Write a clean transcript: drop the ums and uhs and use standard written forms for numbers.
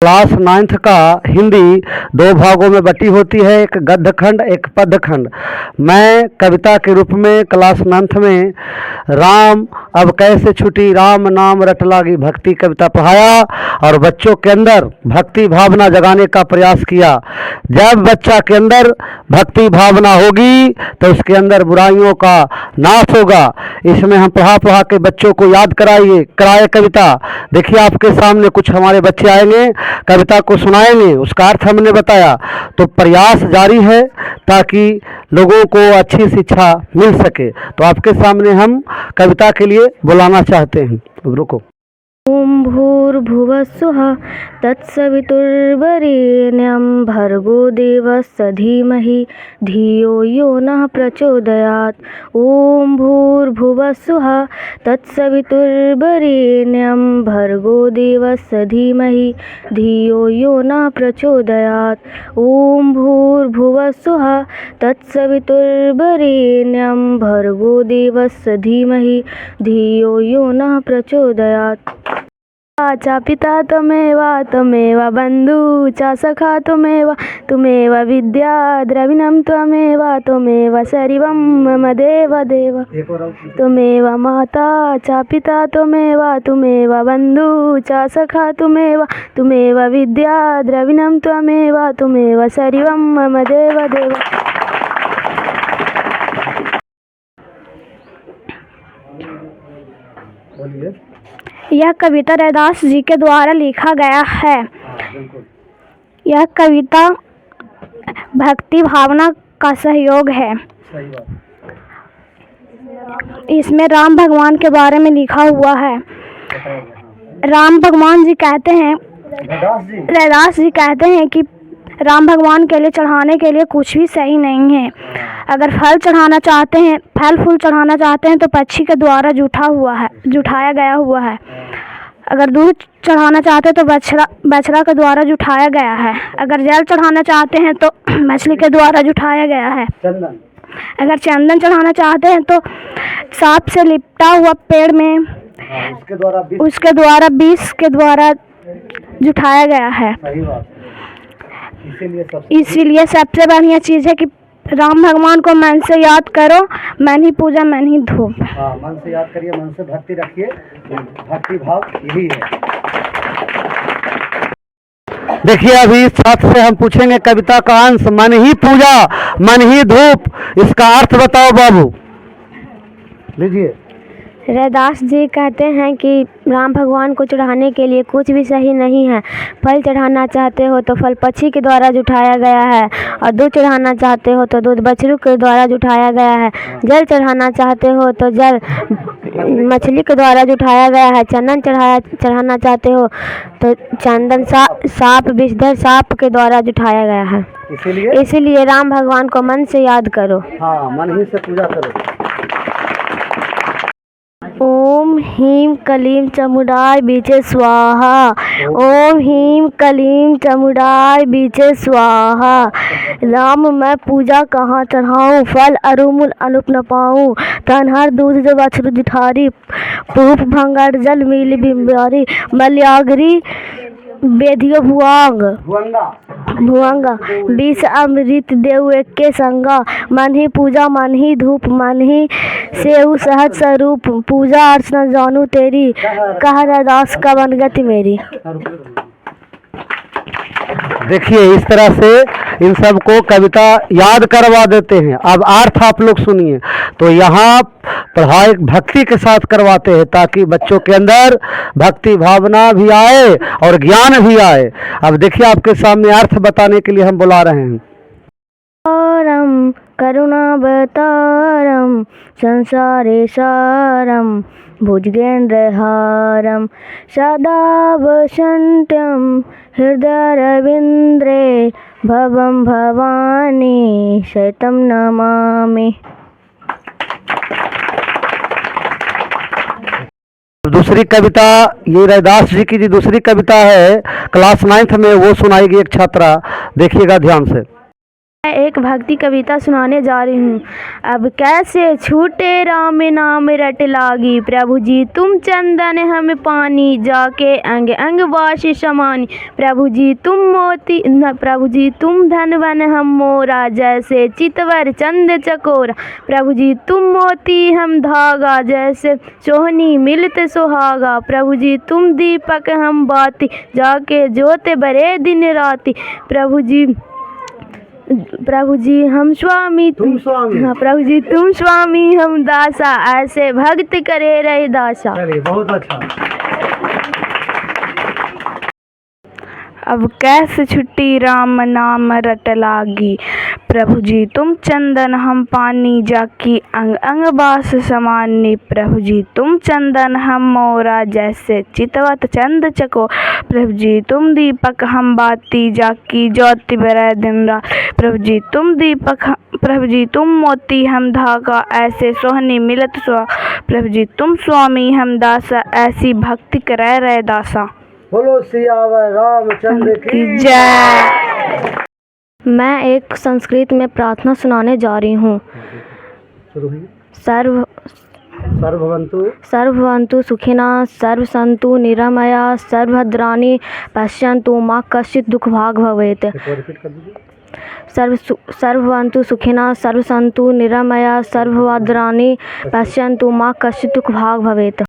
Class 9th का हिंदी दो भागों में बटी होती है, एक गद्य खंड एक पद्य खंड। मैं कविता के रूप में क्लास 9th में राम अब कैसे छुटी राम नाम रट लागी भक्ति कविता पढ़ाया और बच्चों के अंदर भक्ति भावना जगाने का प्रयास किया। जब बच्चा के अंदर भक्ति भावना होगी तो उसके अंदर बुराइयों का नाश होगा। इसमें हम पढ़ा के बच्चों को याद कराए कविता। देखिए आपके सामने कुछ हमारे बच्चे आएंगे, कविता को सुनाएंगे, उसका अर्थ हमने बताया। तो प्रयास जारी है ताकि लोगों को अच्छी शिक्षा मिल सके। तो आपके सामने हम कविता के लिए बुलाना चाहते हैं। रुको। ओम भूर्भुवः स्वः तत्सवितुर्वरेण्यं भर्गो देवस्य धीमहि धियो यो नः प्रचोदयात्। ओम भूर्भुवः स्वः तत्सवितुर्वरेण्यं भर्गो देवस्य धीमहि धियो यो नः प्रचोदयात्। ओम भूर्भुवः स्वः तत्सवितुर्वरेण्यं भर्गो देवस्य धीमहि धियो यो नः प्रचोदयात्। च पिता त्वमेव बन्धु च सखा त्वमेव विद्या द्रविणं त्वमेव सर्वं मम देव त्वमेव माता च पिता त्वमेव बन्धु च सखा त्वमेव विद्या द्रविणं त्वमेव सर्वं मम देव। यह कविता रैदास जी के द्वारा लिखा गया है। यह कविता भक्ति भावना का सहयोग है। इसमें राम भगवान के बारे में लिखा हुआ है। राम भगवान जी कहते हैं, रैदास जी कहते हैं कि राम भगवान के लिए चढ़ाने के लिए कुछ भी सही नहीं है। अगर फल चढ़ाना चाहते हैं, फल फूल चढ़ाना चाहते हैं तो पक्षी के द्वारा जुठाया गया हुआ है। अगर दूध चढ़ाना चाहते हैं तो बछड़ा के द्वारा जुठाया गया है। अगर जल चढ़ाना चाहते हैं तो मछली के द्वारा जुठाया गया है। अगर चंदन चढ़ाना चाहते हैं तो सांप से लिपटा हुआ पेड़ में उसके द्वारा विष के द्वारा जुठाया गया है। इसीलिए सबसे बढ़िया चीज़ है कि राम भगवान को मन से याद करो, मन ही पूजा मन ही धूप। मन से याद करिए, मन से भक्ति रखिए, भक्ति भाव यही है। देखिए अभी साथ से हम पूछेंगे कविता का अंश मन ही पूजा मन ही धूप, इसका अर्थ बताओ बाबू। लीजिए। रैदास जी कहते हैं कि राम भगवान को चढ़ाने के लिए कुछ भी सही नहीं है। फल चढ़ाना चाहते हो तो फल पक्षी के द्वारा जुठाया गया है, और दूध चढ़ाना चाहते हो तो दूध बछड़ू के द्वारा जुठाया गया है। जल चढ़ाना चाहते हो तो जल मछली के द्वारा जुठाया गया है। चंदन चढ़ाना चाहते हो तो चंदन सांप विषधर सांप के द्वारा जुठाया गया है। इसीलिए राम भगवान को मन से याद करो। हाँ, मन ही से पूजा करो। ओम ह्रीं क्लीं चामुंडाय बीचे स्वाहा। ओम ह्रीं क्लीं चामुंडाय बीचे स्वाहा। राम मैं पूजा कहाँ चढ़ाऊँ, फल अरुमुल अनुप न पाऊँ। तनहर दूध जो बछरू जुठारी, पूप भंगर जल मिली बिम्बारी। मल्यागरी बेधियो भुअंगा बीस अमृत देव एक के संगा। मन ही पूजा मन ही धूप मन ही सेऊ सहज स्वरूप। पूजा अर्चना जानू तेरी, कह रैदास का बनगति मेरी। देखिए इस तरह से इन सबको कविता याद करवा देते हैं। अब अर्थ आप लोग सुनिए। तो यहाँ पढ़ाई भक्ति के साथ करवाते हैं ताकि बच्चों के अंदर भक्ति भावना भी आए और ज्ञान भी आए। अब देखिए आपके सामने अर्थ बताने के लिए हम बुला रहे हैं। करुणावतारम संसारे सारम भुजगेन्द्रहारम सदा वसन्तं हृदयरविन्द्रे भवं भवानी शतं नमामि। दूसरी कविता ये रैदास जी की जो दूसरी कविता है क्लास 9th में, वो सुनाएगी एक छात्रा। देखिएगा ध्यान से। मैं एक भक्ति कविता सुनाने जा रही हूँ। अब कैसे छूटे राम नाम रट लागी, प्रभु जी तुम चंदन हम पानी, जाके अंग अंग वासी समानी। प्रभु जी तुम धनवन हम मोरा, जैसे चितवर चंद चकोरा। प्रभु जी तुम मोती हम धागा, जैसे सोहनी मिलत सुहागा। प्रभु जी तुम दीपक हम बाती, जाके ज्योत बरे दिन राती। प्रभु जी हम स्वामी तुम स्वामी। हाँ, प्रभु जी तुम स्वामी हम दासा, ऐसे भक्त करे रहे दासा। चलिए, बहुत अच्छा। अब कैसे छुट्टी राम नाम रट लागी, प्रभु जी तुम चंदन हम पानी, जाकी अंग अंग बास समानी। प्रभु जी तुम चंदन हम मोरा, जैसे चितवत चंद चको। प्रभु जी तुम दीपक हम बाती, जाकी ज्योति बरै दिन रात। प्रभु जी तुम मोती हम धागा, ऐसे सोहनी मिलत सुहा। प्रभु जी तुम स्वामी हम दासा, ऐसी भक्ति करे रहे दासा। बोलो सियावर रामचंद्र की जय। मैं एक संस्कृत में प्रार्थना सुनाने जा रही हूँ। सर्वभवन्तु सुखिनः, सर्वसन्तु निरामया, सर्वभद्राणि पश्यन्तु, मा कश्चित् दुःखभाग् भवेत्। सर्वभवन्तु सुखिनः, सर्वसन्तु निरामया, सर्वभद्राणि पश्यन्तु, मा कश्चित् दुःखभाग् भवेत्।